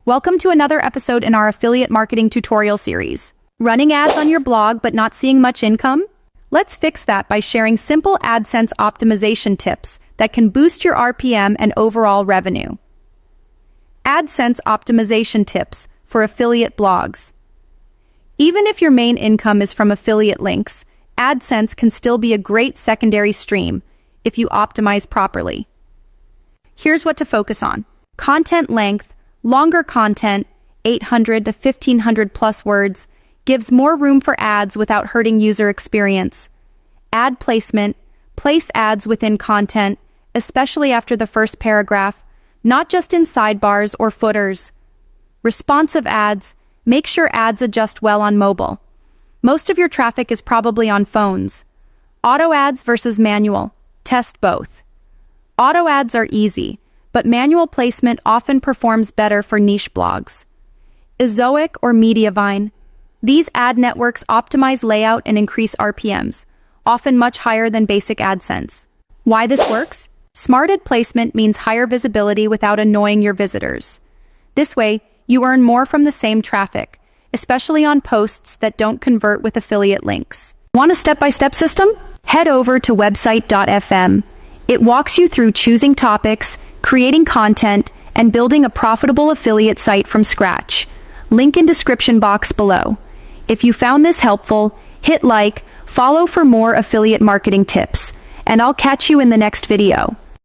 Welcome to another episode in our affiliate marketing tutorial series. Running ads on your blog but not seeing much income? Let's fix that by sharing simple AdSense optimization tips that can boost your RPM and overall revenue. AdSense optimization tips for affiliate blogs. Even if your main income is from affiliate links, AdSense can still be a great secondary stream if you optimize properly. Here's what to focus on. Content length. Longer content, 800 to 1500 plus words, gives more room for ads without hurting user experience. Ad placement. Place ads within content, especially after the first paragraph, not just in sidebars or footers. Responsive ads. Make sure ads adjust well on mobile. Most of your traffic is probably on phones. Auto ads versus manual. Test both. Auto ads are easy, but manual placement often performs better for niche blogs. Ezoic or Mediavine. These ad networks optimize layout and increase RPMs, often much higher than basic AdSense. Why this works? Smarted placement means higher visibility without annoying your visitors. This way, you earn more from the same traffic, especially on posts that don't convert with affiliate links. Want a step-by-step system? Head over to website.fm. It walks you through choosing topics, creating content, and building a profitable affiliate site from scratch. Link in description box below. If you found this helpful, hit like, follow for more affiliate marketing tips, and I'll catch you in the next video.